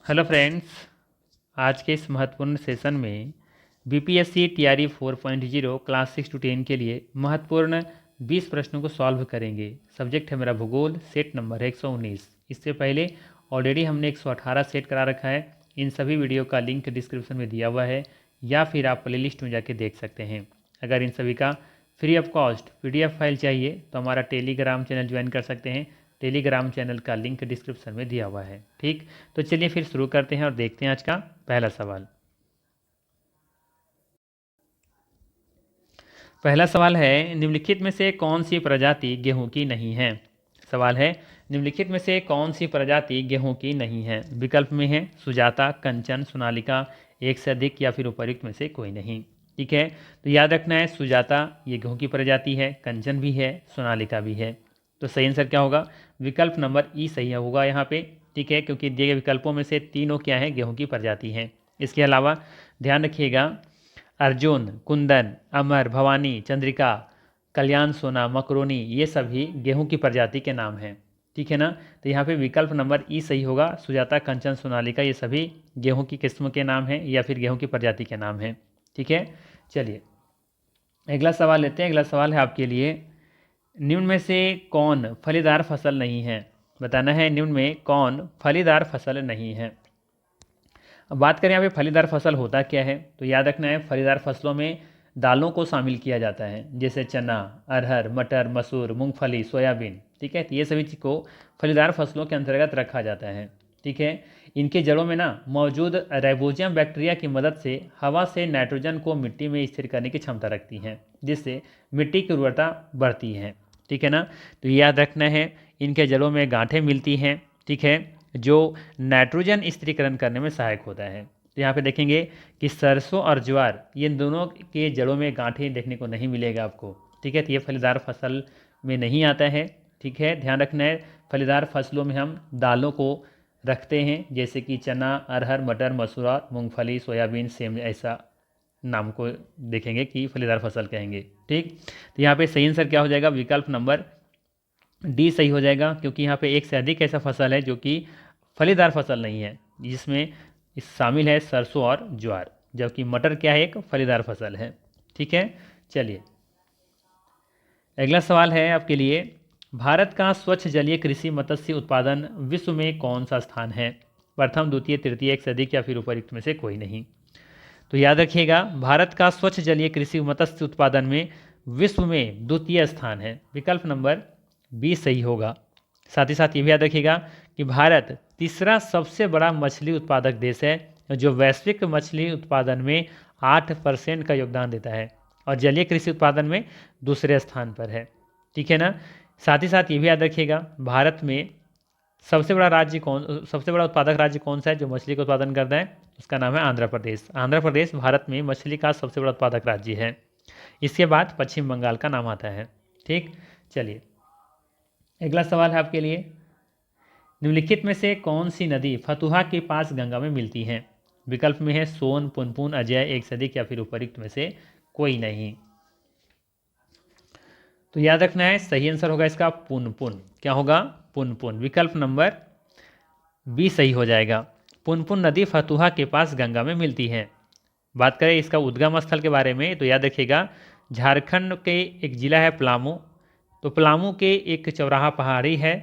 Hello friends, आज के इस महत्वपूर्ण सेशन में बीपीएससी टीआरई 4.0 क्लास 6 to 10 के लिए महत्वपूर्ण 20 प्रश्नों को सॉल्व करेंगे। सब्जेक्ट है मेरा भूगोल, सेट नंबर है 119। इससे पहले ऑलरेडी हमने 118 सेट करा रखा है। इन सभी वीडियो का लिंक डिस्क्रिप्शन में दिया हुआ है या फिर आप प्लेलिस्ट में जाके देख सकते हैं। अगर इन सभी का free of cost PDF file चाहिए तो हमारा टेलीग्राम चैनल ज्वाइन कर सकते हैं। टेलीग्राम चैनल का लिंक डिस्क्रिप्शन में दिया हुआ है। ठीक, तो चलिए फिर शुरू करते हैं और देखते हैं आज का पहला सवाल। पहला सवाल है, निम्नलिखित में से कौन सी प्रजाति गेहूं की नहीं है। सवाल है, निम्नलिखित में से कौन सी प्रजाति गेहूं की नहीं है। विकल्प में है सुजाता, कंचन, सोनालिका, एक से अधिक या फिर उपर्युक्त में से कोई नहीं। ठीक है, तो याद रखना है सुजाता ये गेहूं की प्रजाति है, कंचन भी है, सोनालिका भी है। तो सही आंसर क्या होगा? विकल्प नंबर ई सही होगा यहाँ पे। ठीक है, क्योंकि दिए गए विकल्पों में से तीनों क्या है, गेहूं की प्रजाति हैं। इसके अलावा ध्यान रखिएगा, अर्जुन, कुंदन, अमर, भवानी, चंद्रिका, कल्याण, सोना, मकरोनी ये सभी गेहूं की प्रजाति के नाम हैं। ठीक है ना, तो यहाँ पे विकल्प नंबर ई सही होगा। सुजाता, कंचन, सोनालिका ये सभी गेहूं की किस्म के नाम हैं या फिर गेहूं की प्रजाति के नाम हैं। ठीक है, चलिए अगला सवाल लेते हैं। अगला सवाल है आपके लिए, निम्न में से कौन फलीदार फसल नहीं है। बताना है निम्न में कौन फलीदार फसल नहीं है। अब बात करें यहाँ पे फलीदार फसल होता क्या है, तो याद रखना है फलीदार फसलों में दालों को शामिल किया जाता है, जैसे चना, अरहर, मटर, मसूर, मूंगफली, सोयाबीन। ठीक है, तो ये सभी चीज़ को फलीदार फसलों के अंतर्गत रखा जाता है। ठीक है, इनके जड़ों में ना मौजूद राइबोजियम बैक्टीरिया की मदद से हवा से नाइट्रोजन को मिट्टी में स्थिर करने की क्षमता रखती हैं, जिससे मिट्टी की उर्वरता बढ़ती है। ठीक है ना, तो याद रखना है इनके जड़ों में गांठें मिलती हैं। ठीक है, जो नाइट्रोजन स्थिरीकरण करने में सहायक होता है। तो यहाँ पे देखेंगे कि सरसों और ज्वार ये दोनों के जड़ों में गांठें देखने को नहीं मिलेगा आपको। ठीक है, तो ये फलीदार फसल में नहीं आता है। ठीक है, ध्यान रखना है फलीदार फसलों में हम दालों को रखते हैं, जैसे कि चना, अरहर, मटर, मसूर, मूंगफली, सोयाबीन, सेम, ऐसा नाम को देखेंगे कि फलीदार फसल कहेंगे। ठीक, तो यहाँ पे सही आंसर क्या हो जाएगा? विकल्प नंबर डी सही हो जाएगा, क्योंकि यहाँ पे एक से अधिक ऐसा फसल है जो कि फलीदार फसल नहीं है, जिसमें इस शामिल है सरसों और ज्वार, जबकि मटर क्या है, एक फलीदार फसल है। ठीक है, चलिए अगला सवाल है आपके लिए, भारत का स्वच्छ जलीय कृषि मत्स्य उत्पादन विश्व में कौन सा स्थान है। प्रथम, द्वितीय, तृतीय, एक से अधिक या फिर उपर्युक्त में से कोई नहीं। तो याद रखिएगा, भारत का स्वच्छ जलीय कृषि मत्स्य उत्पादन में विश्व में द्वितीय स्थान है। विकल्प नंबर बी सही होगा। साथ ही साथ ये भी याद रखिएगा कि भारत तीसरा सबसे बड़ा मछली उत्पादक देश है, जो वैश्विक मछली उत्पादन में 8% का योगदान देता है, और जलीय कृषि उत्पादन में दूसरे स्थान पर है। ठीक है ना, साथ ही साथ ये भी याद रखिएगा, भारत में सबसे बड़ा उत्पादक राज्य कौन सा है जो मछली का उत्पादन करता है? उसका नाम है आंध्र प्रदेश। आंध्र प्रदेश भारत में मछली का सबसे बड़ा उत्पादक राज्य है। इसके बाद पश्चिम बंगाल का नाम आता है। ठीक, चलिए अगला सवाल है आपके लिए, निम्नलिखित में से कौन सी नदी फतुहा के पास गंगा में मिलती है। विकल्प में है सोन, पुनपुन, अजय, एक से अधिक या फिर उपर्युक्त में से कोई नहीं। तो याद रखना है सही आंसर होगा इसका पुनपुन। क्या होगा? पुनपुन। विकल्प नंबर बी सही हो जाएगा। पुनपुन नदी फतुहा के पास गंगा में मिलती है। बात करें इसका उद्गम स्थल के बारे में, तो याद रखिएगा झारखंड के एक जिला है पलामू। तो पलामू के एक चौराहा पहाड़ी है,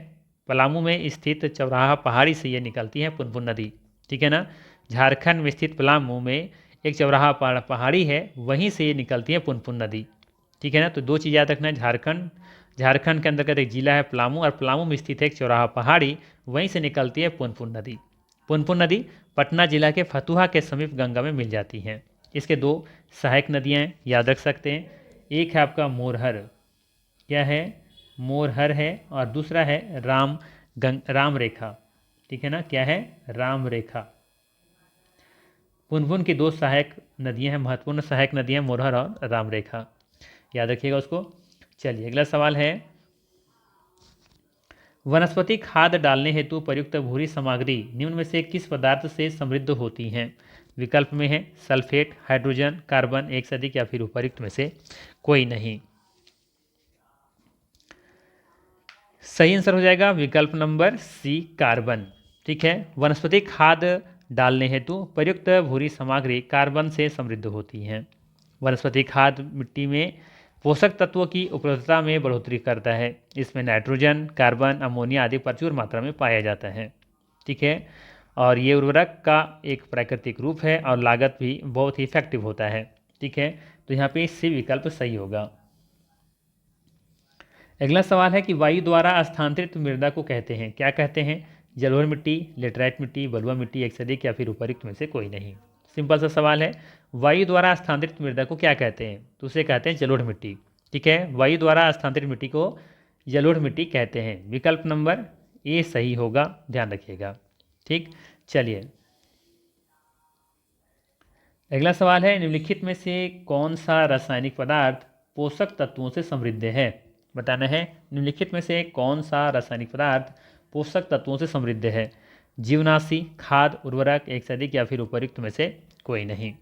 पलामू में स्थित चौराहा पहाड़ी से ये निकलती है पुनपुन नदी। ठीक है ना, झारखंड में स्थित पलामू में एक चौराहा पहाड़ी है, वहीं से ये निकलती है पुनपुन नदी। ठीक है ना, तो दो चीज़ याद रखना है, झारखंड के अंतर्गत एक जिला है पलामू, और पलामू में स्थित है एक चौराहा पहाड़ी, वहीं से निकलती है पुनपुन नदी। पुनपुन नदी पटना जिला के फतुहा के समीप गंगा में मिल जाती हैं। इसके दो सहायक नदियाँ हैं, याद रख सकते हैं। एक है आपका मोरहर, क्या है? मोरहर है, और दूसरा है राम रेखा। ठीक है ना, क्या है? राम रेखा। पुनपुन की दो सहायक नदियाँ हैं, महत्वपूर्ण सहायक नदियाँ मोरहर और राम रेखा, याद रखिएगा उसको। चलिए अगला सवाल है, वनस्पति खाद डालने हेतु प्रयुक्त भूरी सामग्री निम्न में से किस पदार्थ से समृद्ध होती हैं। विकल्प में है सल्फेट, हाइड्रोजन, कार्बन, एक से अधिक या फिर उपर्युक्त में से कोई नहीं। सही आंसर हो जाएगा विकल्प नंबर सी, कार्बन। ठीक है। वनस्पति खाद डालने हेतु प्रयुक्त भूरी सामग्री कार्बन से समृद्ध होती है। वनस्पति खाद मिट्टी में पोषक तत्वों की उपलब्धता में बढ़ोतरी करता है। इसमें नाइट्रोजन, कार्बन, अमोनिया आदि प्रचुर मात्रा में पाया जाता है। ठीक है। और ये उर्वरक का एक प्राकृतिक रूप है और लागत भी बहुत ही इफेक्टिव होता है। ठीक है। तो यहाँ पे सी विकल्प सही होगा। अगला सवाल है कि वायु द्वारा स्थानांतरित मृदा को कहते हैं, क्या कहते हैं? जलोढ़ मिट्टी, लेटराइट मिट्टी, बलुआ मिट्टी, एक से अधिक या फिर उपयुक्त में से कोई नहीं। सिंपल सा सवाल है। वायु द्वारा स्थानांतरित मृदा को क्या कहते हैं? तो उसे कहते हैं जलोढ़ मिट्टी। ठीक है। वायु द्वारा स्थानांतरित मिट्टी को जलोढ़ मिट्टी कहते हैं। विकल्प नंबर ए सही होगा, ध्यान रखिएगा। ठीक, चलिए अगला सवाल है, निम्नलिखित में से कौन सा रासायनिक पदार्थ पोषक तत्वों से समृद्ध है? बताना है निम्नलिखित में से कौन सा रासायनिक पदार्थ पोषक तत्वों से समृद्ध है? जीवनाशी, खाद, उर्वरक, एक से अधिक या फिर उपयुक्त में से कोई नहीं।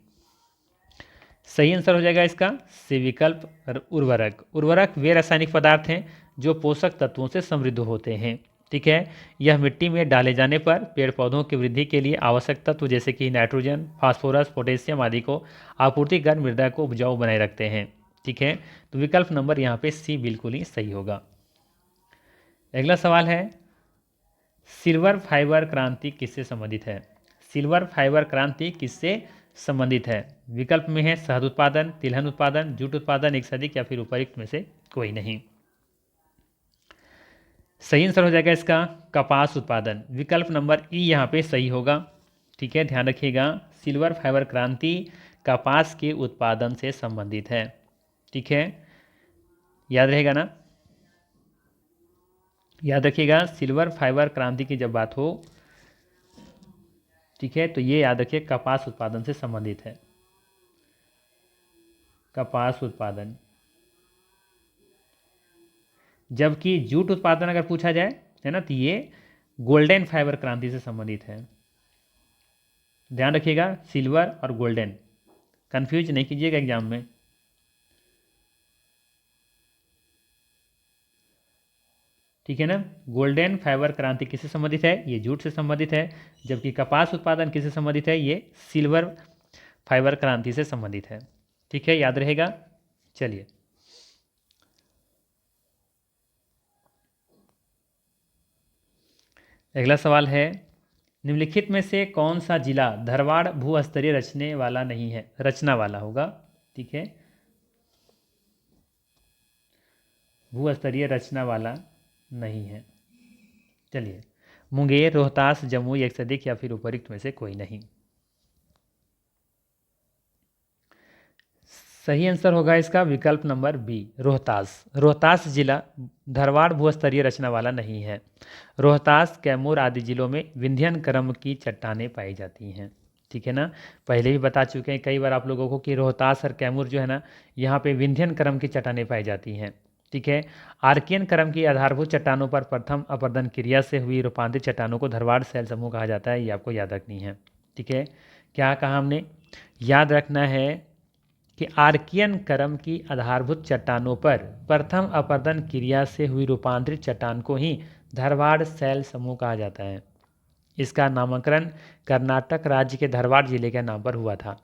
सही आंसर हो जाएगा इसका सी विकल्प उर्वरक। उर्वरक वे रासायनिक पदार्थ हैं जो पोषक तत्वों से समृद्ध होते हैं। ठीक है। यह मिट्टी में डाले जाने पर पेड़ पौधों की वृद्धि के लिए आवश्यक तत्व जैसे कि नाइट्रोजन, फास्फोरस, पोटेशियम आदि को आपूर्ति कर मृदा को उपजाऊ बनाए रखते हैं। ठीक है। तो विकल्प नंबर यहाँ पे सी बिल्कुल ही सही होगा। अगला सवाल है, सिल्वर फाइबर क्रांति किससे संबंधित है? सिल्वर फाइबर क्रांति किससे संबंधित है? विकल्प में है शहद उत्पादन, तिलहन उत्पादन, जूट उत्पादन, एक से अधिक या फिर उपयुक्त में से कोई नहीं। सही आंसर हो जाएगा इसका कपास उत्पादन। विकल्प नंबर ई यहाँ पे सही होगा। ठीक है, ध्यान रखिएगा। सिल्वर फाइबर क्रांति कपास के उत्पादन से संबंधित है। ठीक है, याद रहेगा ना? याद रखिएगा, सिल्वर फाइबर क्रांति की जब बात हो, ठीक है, तो ये याद रखिए कपास उत्पादन से संबंधित है। कपास उत्पादन। जबकि जूट उत्पादन अगर पूछा जाए, है ना, तो ये गोल्डन फाइबर क्रांति से संबंधित है। ध्यान रखिएगा, सिल्वर और गोल्डन कंफ्यूज नहीं कीजिएगा एग्जाम में। ठीक है ना, गोल्डन फाइबर क्रांति किससे संबंधित है? ये जूट से संबंधित है। जबकि कपास उत्पादन किससे संबंधित है? ये सिल्वर फाइबर क्रांति से संबंधित है। ठीक है, याद रहेगा। चलिए अगला सवाल है, निम्नलिखित में से कौन सा जिला धारवाड़ भूस्तरीय रचना वाला होगा? ठीक है, भूस्तरीय रचना वाला नहीं है। चलिए, मुंगेर, रोहतास, जमुई, एक से अधिक या फिर उपयुक्त में से कोई नहीं। सही आंसर होगा इसका विकल्प नंबर बी, रोहतास। रोहतास जिला धारवाड़ भूस्तरीय रचना वाला नहीं है। रोहतास, कैमूर आदि जिलों में विंध्यन क्रम की चट्टानें पाई जाती हैं। ठीक है ना, पहले भी बता चुके हैं कई बार आप लोगों को कि रोहतास और कैमूर जो है ना, यहाँ पे विंध्यन क्रम की चट्टानें पाई जाती हैं। ठीक है। आर्कियन क्रम की आधारभूत चट्टानों पर प्रथम अपरदन क्रिया से हुई रूपांतरित चट्टानों को धारवाड़ शैल समूह कहा जाता है। ये आपको याद रखनी है। ठीक है, क्या कहा हमने? याद रखना है कि आर्कियन क्रम की आधारभूत चट्टानों पर प्रथम अपरदन क्रिया से हुई रूपांतरित चट्टान को ही धारवाड़ शैल समूह कहा जाता है। इसका नामकरण कर्नाटक राज्य के धारवाड़ जिले के नाम पर हुआ था।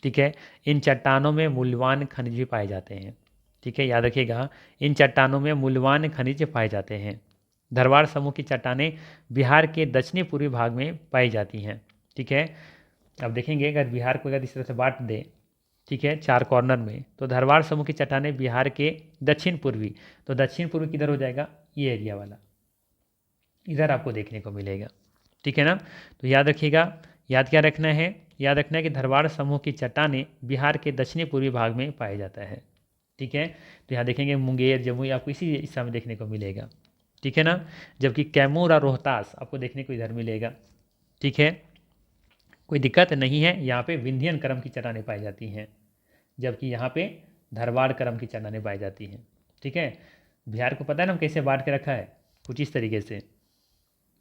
ठीक है। इन चट्टानों में मूल्यवान खनिज भी पाए जाते हैं। ठीक है, याद रखिएगा, इन चट्टानों में मूल्यवान खनिज पाए जाते हैं। धारवाड़ समूह की चट्टानें बिहार के दक्षिणी पूर्वी भाग में पाई जाती हैं। ठीक है, अब देखेंगे अगर बिहार को अगर इस तरह से बांट दे, ठीक है, 4 कॉर्नर में, तो धारवाड़ समूह की चट्टानें बिहार के दक्षिण पूर्वी, तो दक्षिण पूर्वी किधर हो जाएगा? ये एरिया वाला, इधर आपको देखने को मिलेगा। ठीक है ना, तो याद रखिएगा, याद क्या रखना है? याद रखना है कि धारवाड़ समूह की चट्टानें बिहार के दक्षिणी पूर्वी भाग में पाया जाता है। ठीक है, तो यहाँ देखेंगे मुंगेर, जमुई आपको इसी हिस्सा में देखने को मिलेगा। ठीक है ना, जबकि कैमूर और रोहतास आपको देखने को इधर मिलेगा। ठीक है, कोई दिक्कत नहीं है। यहाँ पे विंध्यन क्रम की चट्टानें पाई जाती हैं, जबकि यहाँ पे धारवाड़ क्रम की चट्टानें पाई जाती हैं। ठीक है, बिहार को पता है ना हम कैसे बांट के रखा है? कुछ इस तरीके से,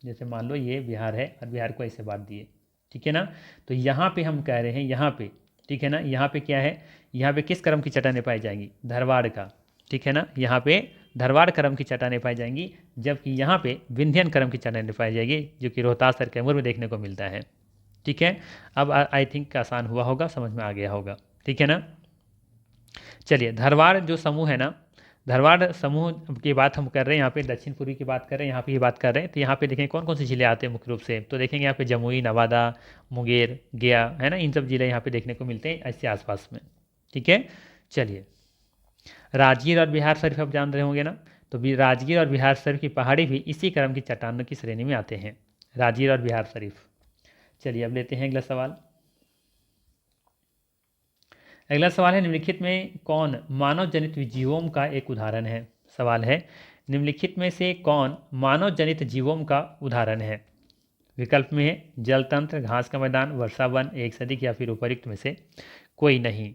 जैसे मान लो ये बिहार है और बिहार को ऐसे बांट दिए। ठीक है ना, तो यहाँ पे हम कह रहे हैं, यहाँ पे, ठीक है ना, यहाँ पे क्या है? यहाँ पे किस क्रम की चट्टानें पाई जाएंगी? धारवाड़ का। ठीक है ना, यहाँ पे धारवाड़ क्रम की चट्टानें पाई जाएंगी, जबकि यहाँ पे विंध्यन क्रम की चट्टानें पाई जाएगी, जो कि रोहतास और कैमूर में देखने को मिलता है। ठीक है, अब आई थिंक आसान हुआ होगा, समझ में आ गया होगा। ठीक है ना। चलिए, धारवाड़ जो समूह है ना, धारवाड़ समूह की बात हम कर रहे हैं, यहाँ पे दक्षिण पूर्वी की बात कर रहे हैं, यहाँ पे ये बात कर रहे हैं। तो यहाँ पे देखेंगे कौन कौन से जिले आते हैं मुख्य रूप से, तो देखेंगे यहाँ पे जमुई, नवादा, मुंगेर, गया, है ना, इन सब जिले यहाँ पे देखने को मिलते हैं ऐसे आसपास में। ठीक है। चलिए, राजगीर और बिहार शरीफ आप जान रहे होंगे ना, तो भी राजगीर और बिहार शरीफ की पहाड़ी भी इसी क्रम की चट्टानों की श्रेणी में आते हैं, राजगीर और बिहार शरीफ। चलिए, अब लेते हैं अगला सवाल। अगला सवाल है, निम्नलिखित में कौन मानव जनित जीवों का एक उदाहरण है। सवाल है, निम्नलिखित में से कौन मानव जनित जीवों का उदाहरण है। विकल्प में है जल तंत्र, घास का मैदान, वर्षा वन, एक से अधिक, या फिर उपयुक्त में से कोई नहीं।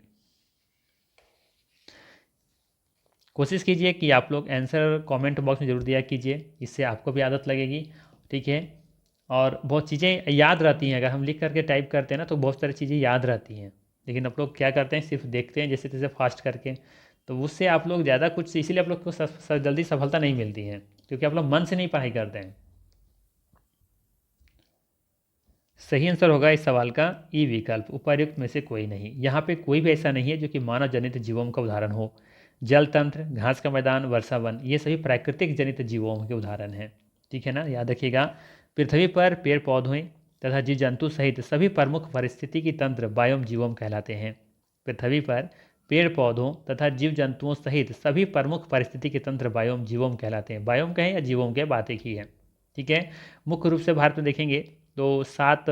कोशिश कीजिए कि आप लोग आंसर कमेंट बॉक्स में जरूर दिया कीजिए, इससे आपको भी आदत लगेगी। ठीक है, और बहुत चीज़ें याद रहती हैं, अगर हम लिख करके टाइप करते हैं ना तो बहुत सारी चीज़ें याद रहती हैं, लेकिन आप लोग क्या करते हैं, सिर्फ देखते हैं जैसे तैसे फास्ट करके, तो उससे आप लोग ज़्यादा कुछ, इसीलिए आप लोग को जल्दी सफलता नहीं मिलती है, क्योंकि आप लोग मन से नहीं पढ़ाई करते हैं। सही आंसर होगा इस सवाल का ई विकल्प, उपर्युक्त में से कोई नहीं। यहाँ पे कोई भी ऐसा नहीं है जो कि मानव जनित जीवों का उदाहरण हो। जल तंत्र, घास का मैदान, वर्षा वन, ये सभी प्राकृतिक जनित जीवों के उदाहरण हैं। ठीक है ना, याद रखिएगा। पृथ्वी पर पेड़ पौधों तथा जीव जंतु सहित सभी प्रमुख पारिस्थितिकी तंत्र बायोम जीवोम कहलाते हैं। पृथ्वी पर पेड़ पौधों तथा जीव जंतुओं सहित सभी प्रमुख पारिस्थितिकी तंत्र बायोम जीवोम कहलाते हैं। बायोम कहें या जीवोम के, बात एक ही है। ठीक है, मुख्य रूप से भारत में देखेंगे तो 7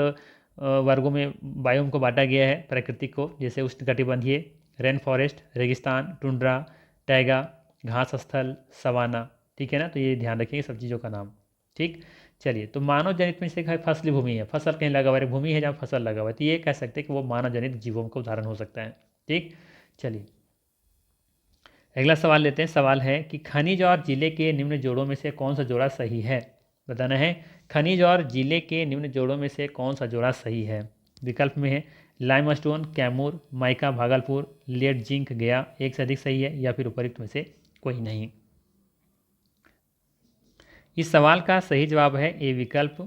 वर्गों में बायोम को बांटा गया है प्रकृति को, जैसे उष्णकटिबंधीय, रेन फॉरेस्ट, रेगिस्तान, टुंड्रा, टैगा, घास स्थल, सवाना। ठीक है ना, तो ये ध्यान रखिएगा सब चीज़ों का नाम। ठीक। चलिए, तो मानव जनित में से फसली भूमि है, फसल कहीं लगा हुआ है, भूमि है जहाँ फसल लगा हुआ है, तो ये कह सकते हैं कि वो मानव जनित जीवों का उदाहरण हो सकता है। ठीक। चलिए, अगला सवाल लेते हैं। सवाल है कि खनिज और जिले के निम्न जोड़ों में से कौन सा जोड़ा सही है। बताना है, खनिज और जिले के निम्न जोड़ों में से कौन सा जोड़ा सही है। विकल्प में है limestone Kaimur, mica Bhagalpur, lead zinc Gaya, एक से अधिक सही है, या फिर उपयुक्त में से कोई नहीं। इस सवाल का सही जवाब है ए विकल्प,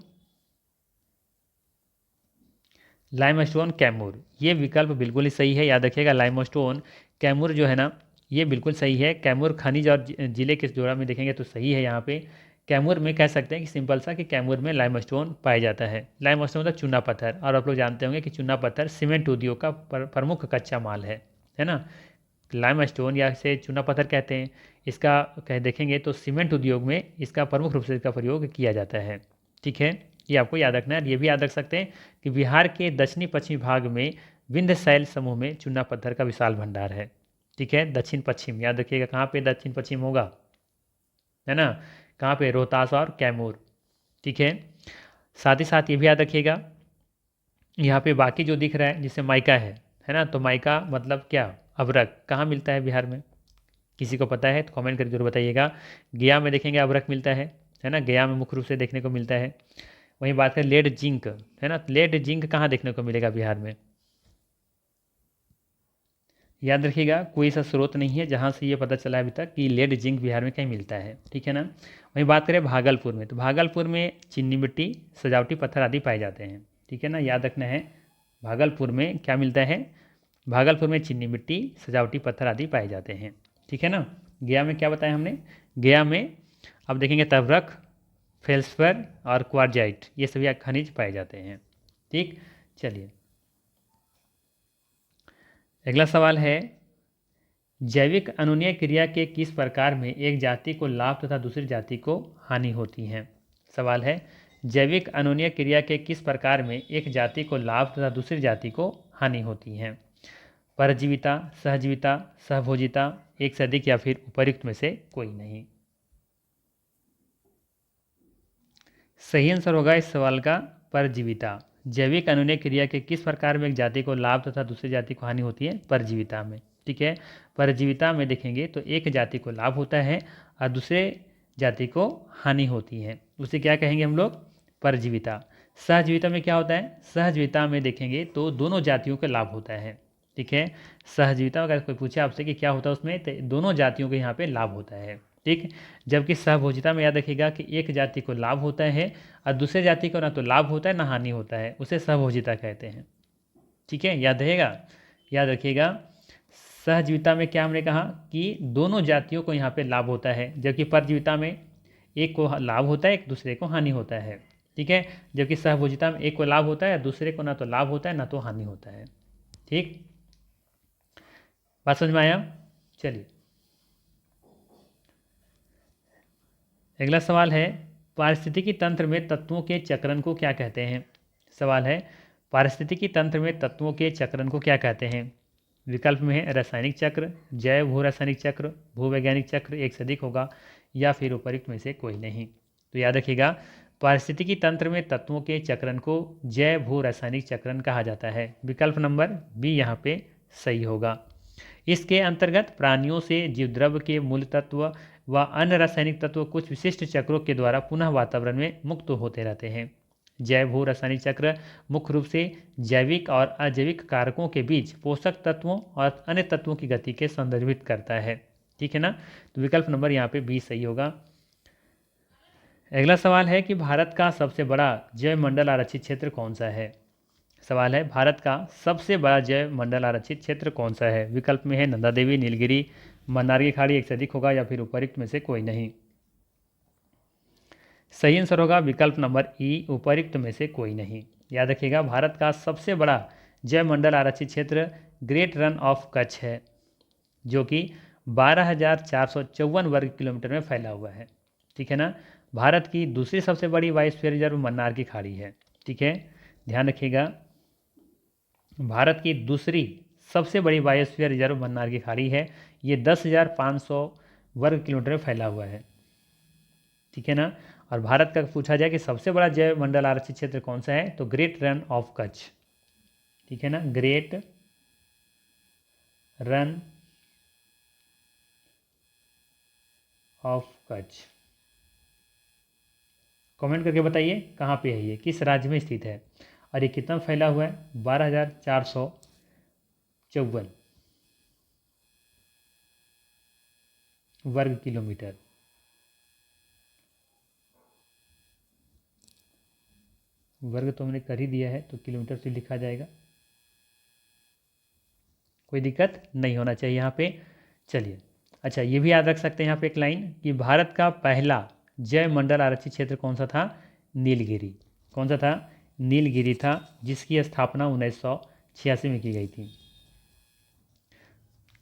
लाइमस्टोन कैमूर। ये विकल्प बिल्कुल ही सही है, याद रखिएगा। लाइमस्टोन कैमूर जो है ना, ये बिल्कुल सही है। कैमूर खनिज और जिले के जोड़ा में देखेंगे तो सही है। यहाँ पे कैमूर में कह सकते हैं कि सिंपल सा कि कैमूर में लाइमस्टोन पाया जाता है। लाइमस्टोन मतलब चूना पत्थर, और आप लोग जानते होंगे कि चूना पत्थर सीमेंट उद्योग का प्रमुख कच्चा माल है ना। लाइमस्टोन या इसे चूना पत्थर कहते हैं, इसका कह देखेंगे तो सीमेंट उद्योग में इसका प्रमुख रूप से इसका प्रयोग किया जाता है। ठीक है, ये आपको याद रखना है। ये भी याद रख सकते हैं कि बिहार के दक्षिणी पश्चिमी भाग में विंध्य शैल समूह में चूना पत्थर का विशाल भंडार है। ठीक है, दक्षिण पश्चिम, याद रखिएगा कहाँ पे दक्षिण पश्चिम होगा, है ना, कहाँ पे, रोहतास और कैमूर। ठीक है, साथ ही साथ ये भी याद रखिएगा, यहाँ पे बाकी जो दिख रहा है जिससे माइका है ना, तो माइका मतलब क्या, अभ्रक, कहाँ मिलता है बिहार में, किसी को पता है तो कमेंट करके जरूर बताइएगा। गया में देखेंगे अभ्रक मिलता है ना, गया में मुख्य रूप से देखने को मिलता है। वहीं बात करें लेड जिंक, है ना, लेड जिंक कहाँ देखने को मिलेगा बिहार में। याद रखिएगा, कोई ऐसा स्रोत नहीं है जहाँ से ये पता चला अभी तक कि लेड जिंक बिहार में कहीं मिलता है। ठीक है ना। वहीं बात करें भागलपुर में, तो भागलपुर में चीनी मिट्टी, सजावटी पत्थर आदि पाए जाते हैं। ठीक है ना, याद रखना है, भागलपुर में क्या मिलता है, भागलपुर में चीनी मिट्टी, सजावटी पत्थर आदि पाए जाते हैं। ठीक है ना। गया में क्या बताया हमने, गया में अब देखेंगे तवरक, फेल्सफर और क्वार्जाइट, ये सभी खनिज पाए जाते हैं। ठीक। चलिए, अगला सवाल है, जैविक अनुनय क्रिया के किस प्रकार में एक जाति को लाभ तथा दूसरी जाति को हानि होती है। सवाल है, जैविक अनुनय क्रिया के किस प्रकार में एक जाति को लाभ तथा दूसरी जाति को हानि होती है। परजीविता, सहजीविता, सहभोजिता, एक से अधिक, या फिर उपयुक्त में से कोई नहीं। सही आंसर होगा इस सवाल का परजीविता। जैविक अनुनय क्रिया के किस प्रकार में एक जाति को लाभ तथा दूसरी जाति को हानि होती है, परजीविता में। ठीक है, परजीविता में देखेंगे तो एक जाति को लाभ होता है और दूसरे जाति को हानि होती है, उसे क्या कहेंगे हम लोग, परजीविता। सहजीविता में क्या होता है, सहजीविता में देखेंगे तो दोनों जातियों को लाभ होता है। ठीक है, सहजीविता अगर कोई पूछे आपसे कि क्या होता है उसमें, तो दोनों जातियों को यहाँ पे लाभ होता है। ठीक। जबकि सहभोजिता में याद रखिएगा कि एक जाति को लाभ होता है और दूसरे जाति को ना तो लाभ होता है ना हानि होता है, उसे सहभोजिता कहते हैं। ठीक है, याद रहेगा, याद रखिएगा। सहजीविता में क्या हमने कहा कि दोनों जातियों को यहाँ पे लाभ होता है, जबकि परजीविता में एक को लाभ होता है, एक दूसरे को हानि होता है। ठीक है, जबकि सहभोजिता में एक को लाभ होता है, दूसरे को ना तो लाभ होता है ना तो हानि होता है। ठीक, बात समझ में आया? चलिए अगला सवाल है, पारिस्थितिकी तंत्र में तत्वों के चक्रण को क्या कहते हैं? सवाल है, पारिस्थितिकी तंत्र में तत्वों के चक्रण को क्या कहते हैं? विकल्प में है रासायनिक चक्र, जैव भू रासायनिक चक्र, भूवैज्ञानिक चक्र, एक से अधिक होगा, या फिर उपयुक्त में से कोई नहीं। तो याद रखिएगा, पारिस्थितिकी तंत्र में तत्वों के चक्रण को जैव भू रासायनिक चक्रण कहा जाता है। विकल्प नंबर बी यहाँ पे सही होगा। इसके अंतर्गत प्राणियों से जीवद्रव्य के मूल तत्व व अन्य रासायनिक तत्व कुछ विशिष्ट चक्रों के द्वारा पुनः वातावरण में मुक्त होते रहते हैं। जैव भू रासायनिक चक्र मुख्य रूप से जैविक और अजैविक कारकों के बीच पोषक तत्वों और अन्य तत्वों की गति के संदर्भित करता है। ठीक है ना, तो विकल्प नंबर यहाँ पे बी सही होगा। अगला सवाल है कि भारत का सबसे बड़ा जैव मंडल आरक्षित क्षेत्र कौन सा है? सवाल है, भारत का सबसे बड़ा जैव मंडल आरक्षित क्षेत्र कौन सा है? विकल्प में है नंदा देवी, नीलगिरी, मन्नार की खाड़ी, एक से अधिक होगा, या फिर उपयुक्त में से कोई नहीं। सही आंसर होगा विकल्प नंबर ई, उपयुक्त में से कोई नहीं। याद रखिएगा, भारत का सबसे बड़ा जैव मंडल आरक्षित क्षेत्र ग्रेट रन ऑफ कच्छ है, जो कि 12,454 वर्ग किलोमीटर में फैला हुआ है। ठीक है ना, भारत की दूसरी सबसे बड़ी बायोस्फीयर रिजर्व मन्नार की खाड़ी है। ठीक है, ध्यान रखिएगा, भारत की दूसरी सबसे बड़ी बायोस्फीयर रिजर्व मन्नार की खाड़ी है। ये 10,500 वर्ग किलोमीटर में फैला हुआ है। ठीक है ना, और भारत का पूछा जाए कि सबसे बड़ा जैव मंडल आरक्षित क्षेत्र कौन सा है, तो ग्रेट रन ऑफ कच्छ। ठीक है ना, great run of Kutch. Comment करके बताइए कहाँ पे है, ये किस राज्य में स्थित है और ये कितना फैला हुआ है? 12,454 वर्ग किलोमीटर। वर्ग तो हमने कर ही दिया है, तो किलोमीटर से लिखा जाएगा, कोई दिक्कत नहीं होना चाहिए यहाँ पे। चलिए, अच्छा ये भी याद रख सकते हैं यहाँ पे एक लाइन कि भारत का पहला जैव मंडल आरक्षित क्षेत्र कौन सा था? नीलगिरी। कौन सा था? नीलगिरी था, जिसकी स्थापना 1986 में की गई थी।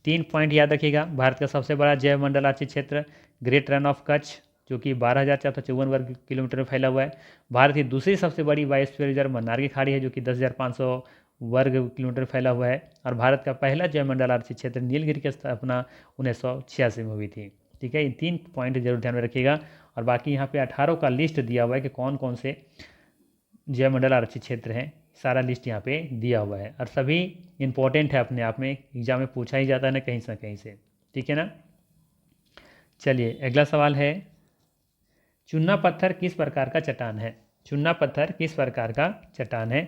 3 पॉइंट याद रखिएगा, भारत का सबसे बड़ा जैव मंडल आरक्षित क्षेत्र ग्रेट रन ऑफ कच्छ, जो कि 12,454 वर्ग किलोमीटर में फैला हुआ है। भारत की दूसरी सबसे बड़ी बायोस्फीयर रिजर्व मन्नार की खाड़ी है, जो कि 10,500 वर्ग किलोमीटर फैला हुआ है। और भारत का पहला जैव मंडल आरक्षित क्षेत्र नीलगिरी की स्थापना 1986 में हुई थी। ठीक है, इन 3 पॉइंट जरूर ध्यान में रखिएगा। और बाकी यहाँ पे 18 का लिस्ट दिया हुआ है कि कौन कौन से जैव मंडल आरक्षित क्षेत्र हैं, सारा लिस्ट यहाँ पे दिया हुआ है, और सभी इंपॉर्टेंट है अपने आप में, एग्जाम में पूछा ही जाता है ना कहीं से कहीं से। ठीक है ना, चलिए अगला सवाल है, चूना पत्थर किस प्रकार का चट्टान है? चूना पत्थर किस प्रकार का चट्टान है?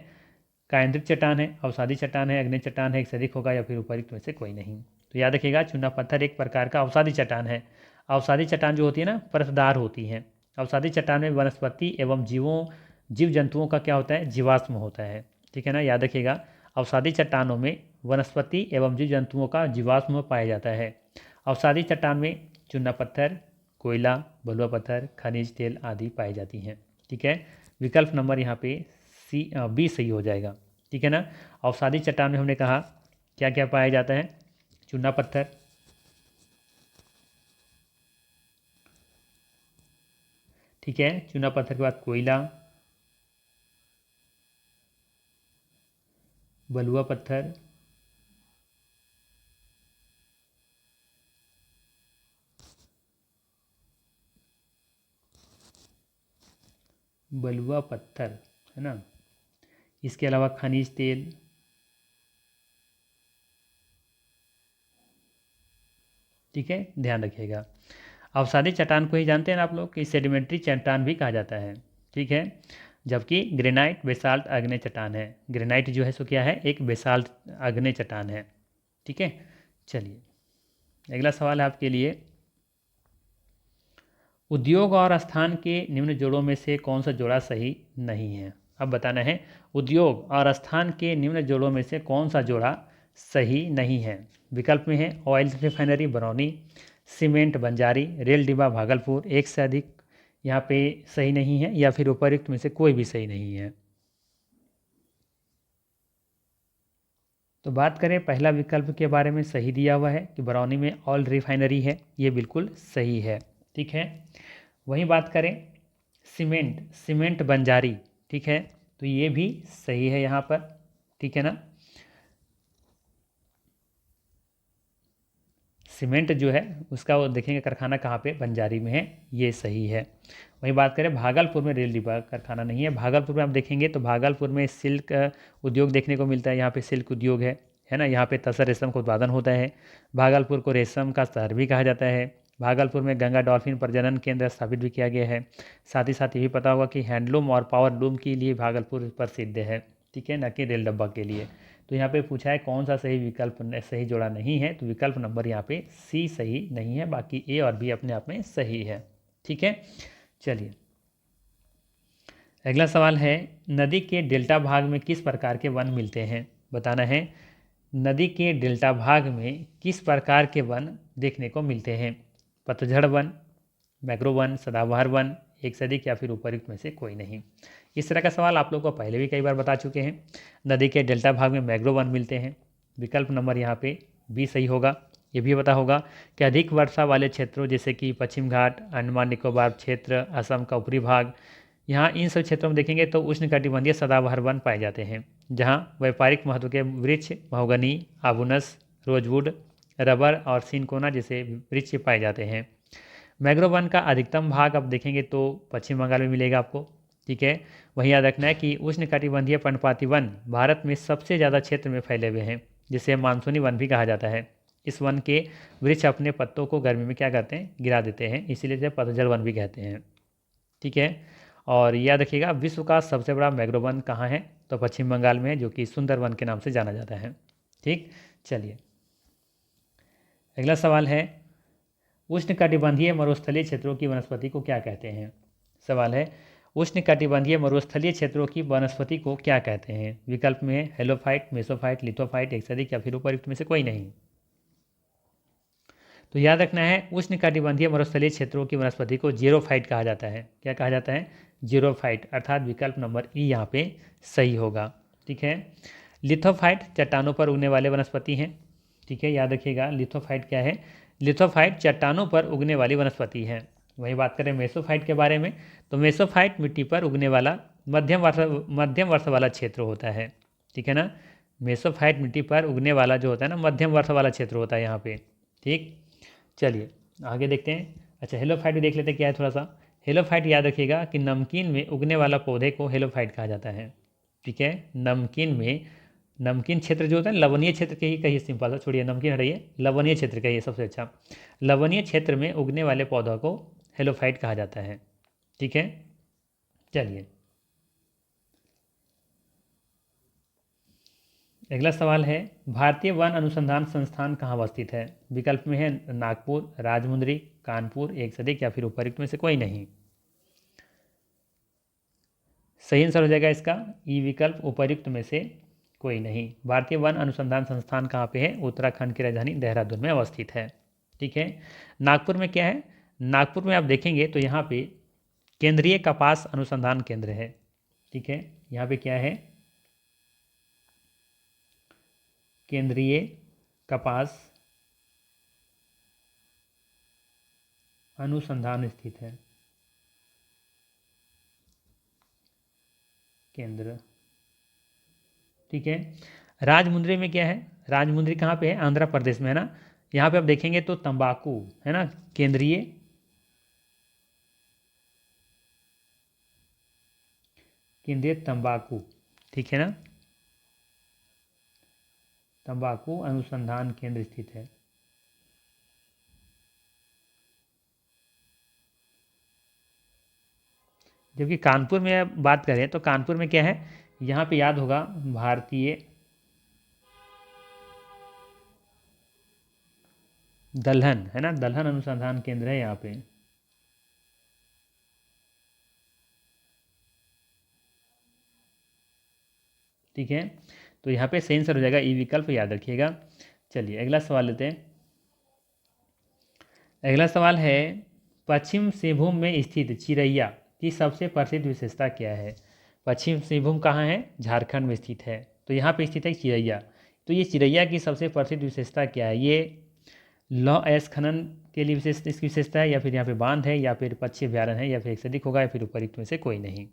कायंद्रित चट्टान है, अवसादी चट्टान है, अग्नि चट्टान है, एक से अधिक होगा, या फिर उपयुक्त में से कोई नहीं। तो याद रखिएगा, चूना पत्थर एक प्रकार का अवसादी चट्टान है। अवसादी चट्टान जो होती है ना, परतदार होती हैं। अवसादी चट्टान में वनस्पति एवं जीव जंतुओं का क्या होता है? जीवाश्म होता है। ठीक है ना, याद रखिएगा, अवसादी चट्टानों में वनस्पति एवं जीव जंतुओं का जीवाश्म पाया जाता है। अवसादी चट्टान में चूना पत्थर, कोयला, बलुआ पत्थर, खनिज तेल आदि पाई जाती हैं। ठीक है, विकल्प नंबर यहाँ पे बी सही हो जाएगा। ठीक है ना, अवसादी चट्टान में हमने कहा क्या क्या पाया जाता है? चूना पत्थर, ठीक है, चूना पत्थर के बाद कोयला, बलुआ पत्थर, बलुआ पत्थर है ना, इसके अलावा खनिज तेल। ठीक है, ध्यान रखिएगा, अवसादी चट्टान को ही जानते हैं ना आप लोग कि सेडिमेंट्री चट्टान भी कहा जाता है। ठीक है, जबकि ग्रेनाइट बेसाल्ट आग्नेय चट्टान है। ग्रेनाइट जो है सो क्या है? एक बेसाल्ट आग्नेय चट्टान है। ठीक है, चलिए अगला सवाल है आपके लिए, उद्योग और स्थान के निम्न जोड़ों में से कौन सा जोड़ा सही नहीं है। अब बताना है उद्योग और स्थान के निम्न जोड़ों में से कौन सा जोड़ा सही नहीं है। विकल्प में है oil refinery Barauni, cement Banjari, rail डिब्बा भागलपुर, एक से अधिक यहाँ पे सही नहीं है, या फिर उपयुक्त में से कोई भी सही नहीं है। तो बात करें पहला विकल्प के बारे में, सही दिया हुआ है कि बरौनी में ऑयल रिफाइनरी है, ये बिल्कुल सही है। ठीक है, वहीं बात करें सीमेंट बंजारी, ठीक है, तो ये भी सही है यहाँ पर। ठीक है ना, सीमेंट जो है उसका वो देखेंगे कारखाना कहाँ पे, बंजारी में है, ये सही है। वहीं बात करें भागलपुर में रेल डिब्बा कारखाना नहीं है। भागलपुर में आप देखेंगे तो भागलपुर में सिल्क उद्योग देखने को मिलता है, यहाँ पे सिल्क उद्योग है ना, यहाँ पे तसर रेशम का उत्पादन होता है। भागलपुर को रेशम का शहर भी कहा जाता है। भागलपुर में गंगा डॉल्फिन प्रजनन केंद्र स्थापित भी किया गया है। साथ ही साथ ये भी पता होगा कि हैंडलूम और पावरलूम के लिए भागलपुर प्रसिद्ध है। ठीक है, न कि रेल डब्बा के लिए। तो यहाँ पे पूछा है कौन सा सही विकल्प सही जोड़ा नहीं है, तो विकल्प नंबर यहाँ पे सी सही नहीं है, बाकी ए और बी अपने आप में सही है। ठीक है, चलिए अगला सवाल है, नदी के डेल्टा भाग में किस प्रकार के वन मिलते हैं। बताना है नदी के डेल्टा भाग में किस प्रकार के वन देखने को मिलते हैं। पतझड़ वन, मैग्रो वन, सदाबहार वन, एक से अधिक, या फिर उपयुक्त में से कोई नहीं। इस तरह का सवाल आप लोगों को पहले भी कई बार बता चुके हैं। नदी के डेल्टा भाग में मैग्रो वन मिलते हैं, विकल्प नंबर यहाँ पे बी सही होगा। ये भी पता होगा कि अधिक वर्षा वाले क्षेत्रों जैसे कि पश्चिम घाट, अंडमान निकोबार क्षेत्र, असम का ऊपरी भाग, यहाँ इन सब क्षेत्रों में देखेंगे तो उष्णकटिबंधीय सदाबहार वन पाए जाते हैं, जहाँ व्यापारिक महत्व के वृक्ष महोगनी, आबूनस, रोजवुड, रबर और सिनकोना जैसे वृक्ष पाए जाते हैं। मैंग्रोव वन का अधिकतम भाग आप देखेंगे तो पश्चिम बंगाल में मिलेगा आपको। ठीक है, वहीं याद रखना है कि उष्णकटिबंधीय पर्णपाती वन भारत में सबसे ज़्यादा क्षेत्र में फैले हुए हैं, जिसे मानसूनी वन भी कहा जाता है। इस वन के वृक्ष अपने पत्तों को गर्मी में क्या करते हैं, गिरा देते हैं, इसीलिए इसे पतझड़ वन भी कहते हैं। ठीक है, और याद रखिएगा विश्व का सबसे बड़ा मैंग्रोव वन कहाँ है, तो पश्चिम बंगाल में है, जो कि सुंदरवन के नाम से जाना जाता है। ठीक, चलिए अगला सवाल है, उष्णकटिबंधीय मरुस्थलीय क्षेत्रों की वनस्पति को क्या कहते हैं। सवाल है, उष्णकटिबंधीय मरुस्थलीय क्षेत्रों की वनस्पति को क्या कहते हैं। विकल्प में है हेलोफाइट, मेसोफाइट, लिथोफाइट, एक से अधिक, या फिर उपयुक्त में से कोई नहीं। तो याद रखना है उष्णकटिबंधीय मरुस्थलीय क्षेत्रों की वनस्पति को जीरोफाइट कहा जाता है। क्या कहा जाता है, जीरोफाइट, अर्थात विकल्प नंबर ई यहाँ पे सही होगा। ठीक है, लिथोफाइट चट्टानों पर उगने वाले वनस्पति हैं। ठीक है, याद रखिएगा लिथोफाइट क्या है, लिथोफाइट चट्टानों पर उगने वाली वनस्पति है। वहीं बात करें मेसोफाइट के बारे में, तो मेसोफाइट मिट्टी पर उगने वाला मध्यम वर्षा वाला क्षेत्र होता है। ठीक है ना, मेसोफाइट मिट्टी पर उगने वाला जो होता है ना, मध्यम वर्षा वाला क्षेत्र होता है यहाँ पे। ठीक, चलिए आगे देखते हैं। अच्छा, हेलोफाइट भी देख लेते हैं क्या है थोड़ा सा। हेलोफाइट याद रखिएगा कि नमकीन में उगने वाला पौधे को हेलोफाइट कहा जाता है। ठीक है, नमकीन क्षेत्र जो होता है, लवणीय क्षेत्र के ही कहिए, सिंपल सा छोड़िए, नमकीन हटाइए, लवणीय क्षेत्र कहिए सबसे अच्छा। लवणीय क्षेत्र में उगने वाले पौधों को हेलोफाइट कहा जाता है। ठीक है, चलिए अगला सवाल है, भारतीय वन अनुसंधान संस्थान कहाँ अवस्थित है। विकल्प में है नागपुर, राजमुंदरी, कानपुर, एक से अधिक, या फिर उपयुक्त में से कोई नहीं। सही आंसर हो जाएगा इसका ई विकल्प, उपयुक्त में से कोई नहीं। भारतीय वन अनुसंधान संस्थान कहाँ पे है, उत्तराखंड की राजधानी देहरादून में अवस्थित है। ठीक है, नागपुर में क्या है, नागपुर में आप देखेंगे तो यहाँ पे केंद्रीय कपास अनुसंधान केंद्र है। ठीक है, यहाँ पे क्या है, केंद्रीय कपास अनुसंधान स्थित है, केंद्र। ठीक है, राजमुंदरी में क्या है, राजमुंदरी कहाँ पे है, आंध्र प्रदेश में है ना। यहाँ पे आप देखेंगे तो तंबाकू है ना, केंद्रीय तंबाकू। ठीक है ना, तंबाकू अनुसंधान केंद्र स्थित है। जबकि कानपुर में बात करें तो कानपुर में क्या है, यहाँ पे याद होगा भारतीय दलहन है ना, दलहन अनुसंधान केंद्र है यहाँ पे। ठीक है, तो यहाँ पे सही आंसर हो जाएगा ई विकल्प, याद रखिएगा। चलिए अगला सवाल लेते हैं। अगला सवाल है, पश्चिम सिंहभूम में स्थित चिरैया की सबसे प्रसिद्ध विशेषता क्या है? पश्चिम सिंहभूम कहाँ है? झारखंड में स्थित है। तो यहाँ पे स्थित है चिरैया। तो ये चिरैया की सबसे प्रसिद्ध विशेषता क्या है? ये लौह अयस्क खनन के लिए इसकी विशेषता है, या फिर यहाँ पे बांध है, या फिर पक्षी अभ्यारण्य है, या फिर एक से अधिक होगा, या फिर उपरोक्त में से कोई नहीं।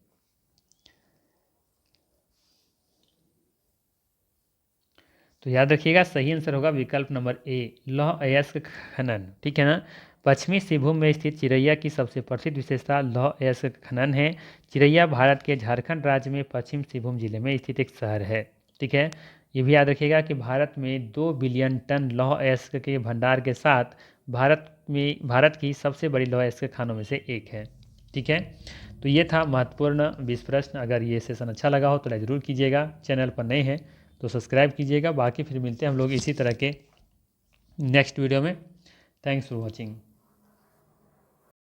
तो याद रखिएगा सही आंसर होगा विकल्प नंबर ए, लौह अयस्क खनन। ठीक है ना। पश्चिमी सिंहभूम में स्थित चिरैया की सबसे प्रसिद्ध विशेषता लौह अयस्क खनन है। चिरैया भारत के झारखंड राज्य में पश्चिम सिंहभूम जिले में स्थित एक शहर है। ठीक है, ये भी याद रखिएगा कि भारत में 2 बिलियन टन लौह अयस्क के भंडार के साथ भारत की सबसे बड़ी लौह अयस्क खानों में से एक है। ठीक है, तो ये था महत्वपूर्ण 20 प्रश्न। अगर ये सेशन अच्छा लगा हो तो लाइक ज़रूर कीजिएगा, चैनल पर नए हैं तो सब्सक्राइब कीजिएगा। बाकी फिर मिलते हैं हम लोग इसी तरह के नेक्स्ट वीडियो में। Thanks for watching.